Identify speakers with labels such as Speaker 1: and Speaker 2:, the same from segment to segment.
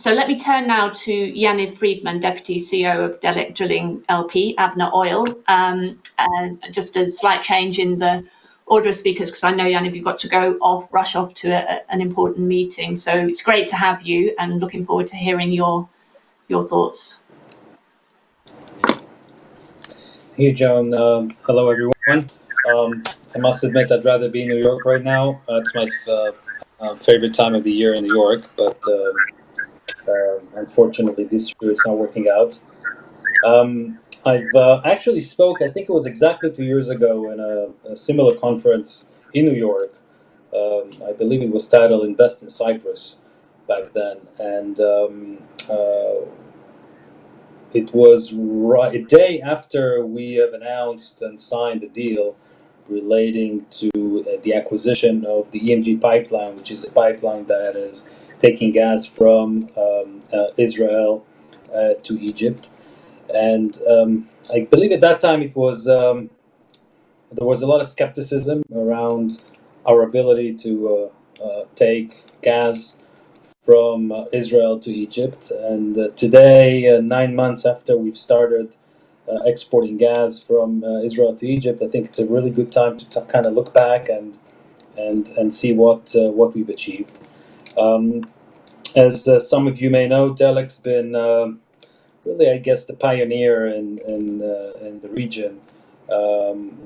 Speaker 1: So let me turn now to Yaniv Friedman, Deputy CEO of Delek Drilling LP, Avner Oil. And just a slight change in the order of speakers, because I know, Yaniv, you've got to rush off to an important meeting. So it's great to have you, and looking forward to hearing your thoughts.
Speaker 2: Hey, Joan. Hello, everyone. I must admit I'd rather be in New York right now. It's my favorite time of the year in New York, but unfortunately this year it's not working out. I've actually spoke, I think it was exactly 2 years ago, in a similar conference in New York. I believe it was titled Invest in Cyprus back then. And it was a day after we have announced and signed a deal relating to the acquisition of the EMG pipeline, which is a pipeline that is taking gas from Israel to Egypt. And I believe at that time it was there was a lot of skepticism around our ability to take gas from Israel to Egypt. And today, 9 months after we've started exporting gas from Israel to Egypt, I think it's a really good time to kind of look back and see what we've achieved. As some of you may know, Delek's been really, I guess, the pioneer in the region.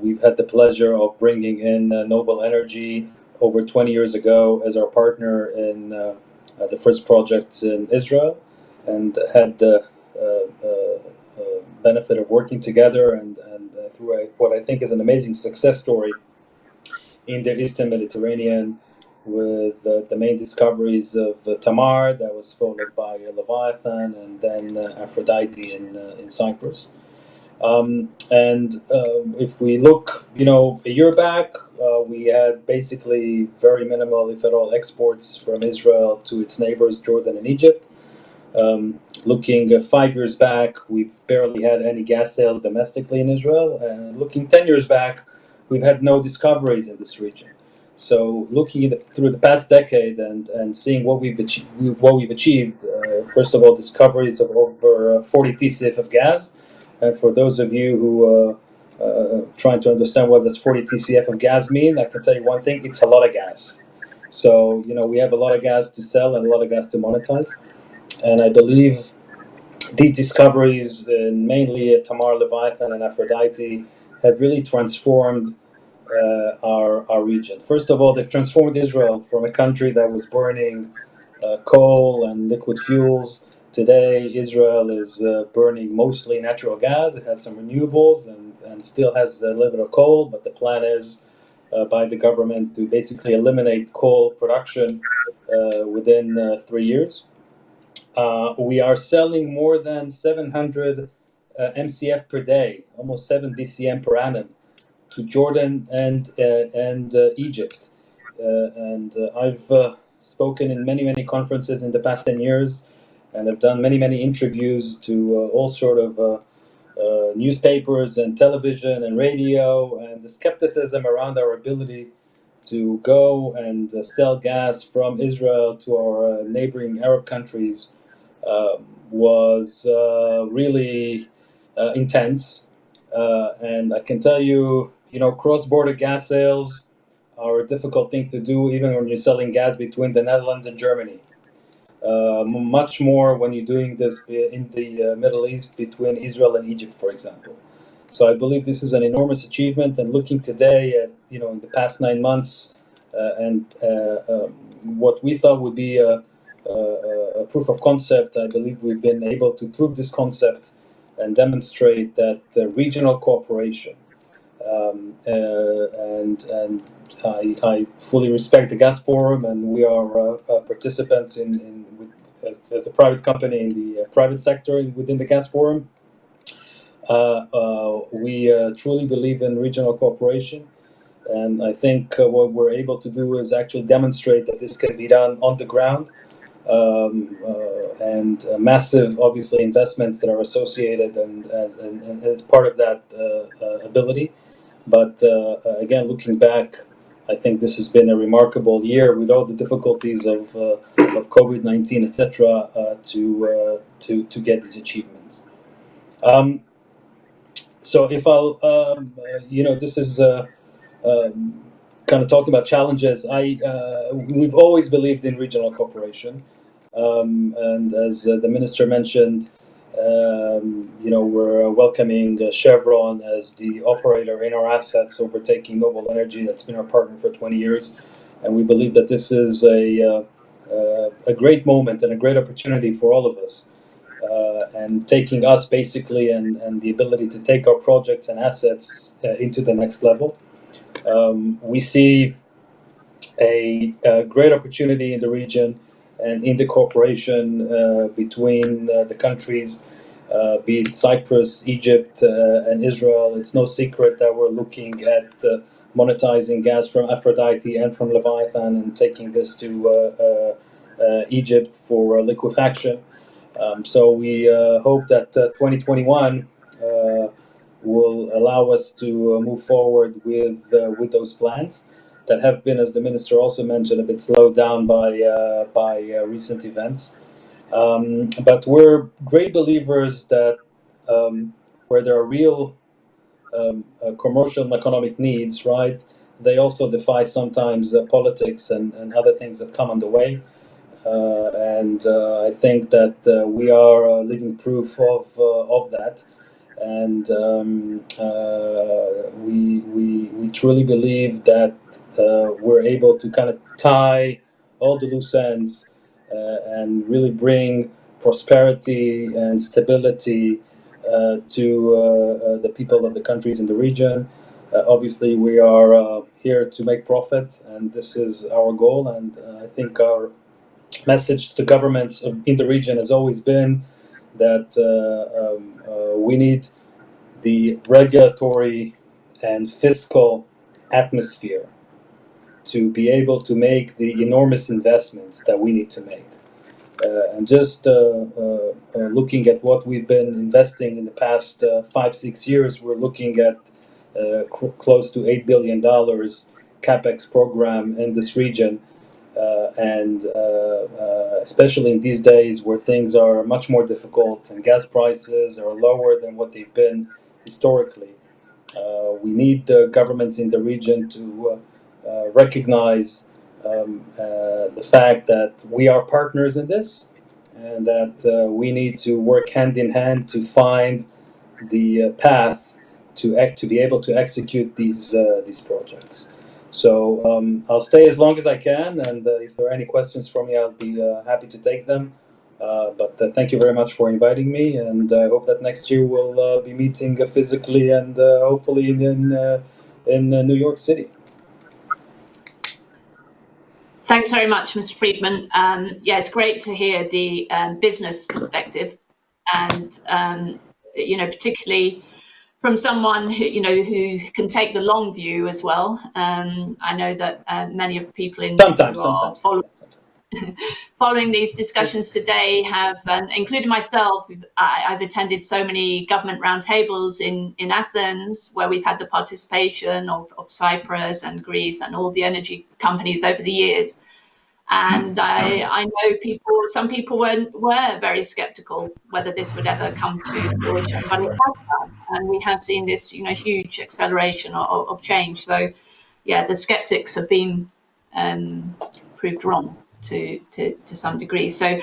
Speaker 2: We've had the pleasure of bringing in Noble Energy over 20 years ago as our partner in the first projects in Israel, and had the benefit of working together and through what I think is an amazing success story in the Eastern Mediterranean, with the main discoveries of Tamar, that was followed by Leviathan, and then Aphrodite in Cyprus. If we look, a year back, we had basically very minimal, if at all, exports from Israel to its neighbors, Jordan and Egypt. Looking 5 years back, we've barely had any gas sales domestically in Israel. And looking 10 years back, we've had no discoveries in this region. So looking through the past decade and seeing what we've achieved, first of all, discoveries of over 40 TCF of gas. And for those of you who are trying to understand what does 40 TCF of gas mean, I can tell you one thing: it's a lot of gas. So we have a lot of gas to sell and a lot of gas to monetize. And I believe these discoveries, mainly Tamar, Leviathan, and Aphrodite, have really transformed our region. First of all, they've transformed Israel from a country that was burning coal and liquid fuels. Today, Israel is burning mostly natural gas. It has some renewables and still has a little bit of coal, but the plan is by the government to basically eliminate coal production within 3 years. We are selling more than 700 MCF per day, almost 7 BCM per annum, to Jordan and Egypt. I've spoken in many conferences in the past 10 years, and have done many interviews to all sort of newspapers and television and radio, and the skepticism around our ability to go and sell gas from Israel to our neighboring Arab countries was really intense. And I can tell you, cross-border gas sales are a difficult thing to do, even when you're selling gas between the Netherlands and Germany. Much more when you're doing this in the Middle East between Israel and Egypt, for example. So I believe this is an enormous achievement. And looking today at, in the past 9 months, and what we thought would be a proof of concept, I believe we've been able to prove this concept and demonstrate that regional cooperation. And I fully respect the Gas Forum, and we are participants as a private company in the private sector within the Gas Forum. We truly believe in regional cooperation, and I think what we're able to do is actually demonstrate that this can be done on the ground. And massive, obviously, investments that are associated and as part of that ability. But again, looking back, I think this has been a remarkable year with all the difficulties of COVID-19, etc., to get these achievements. So if I'll, this is kind of talking about challenges. We've always believed in regional cooperation, and as the minister mentioned, we're welcoming Chevron as the operator in our assets, overtaking Noble Energy, that's been our partner for 20 years, and we believe that this is a great moment and a great opportunity for all of us. And taking us basically and the ability to take our projects and assets into the next level. We see a great opportunity in the region and in the cooperation between the countries, be it Cyprus, Egypt, and Israel. It's no secret that we're looking at monetizing gas from Aphrodite and from Leviathan and taking this to Egypt for liquefaction. So we hope that 2021 will allow us to move forward with those plans that have been, as the minister also mentioned, a bit slowed down by recent events. But we're great believers that where there are real commercial and economic needs, right, they also defy sometimes politics and other things that come on the way. And I think that we are living proof of that, and we truly believe that we're able to kind of tie all the loose ends and really bring prosperity and stability to the people of the countries in the region. Obviously, we are here to make profit, and this is our goal. And I think our message to governments in the region has always been that we need the regulatory and fiscal atmosphere to be able to make the enormous investments that we need to make. And just looking at what we've been investing in the past 5-6 years, we're looking at close to $8 billion capex program in this region. And especially in these days where things are much more difficult and gas prices are lower than what they've been historically, we need the governments in the region to recognize the fact that we are partners in this, and that we need to work hand in hand to find the path to be able to execute these projects. So I'll stay as long as I can, and if there are any questions for me, I'll be happy to take them. But thank you very much for inviting me, and I hope that next year we'll be meeting physically and hopefully in New York City.
Speaker 1: Thanks very much, Mr. Friedman. Yeah, it's great to hear the business perspective, and particularly from someone who can take the long view as well. I know that many of the people who are following these discussions today have, including myself, I've attended so many government roundtables in Athens, where we've had the participation of Cyprus and Greece and all the energy companies over the years. And I know some people were very skeptical whether this would ever come to fruition, but it has done, and we have seen this, huge acceleration of change. So, yeah, the skeptics have been proved wrong to some degree. So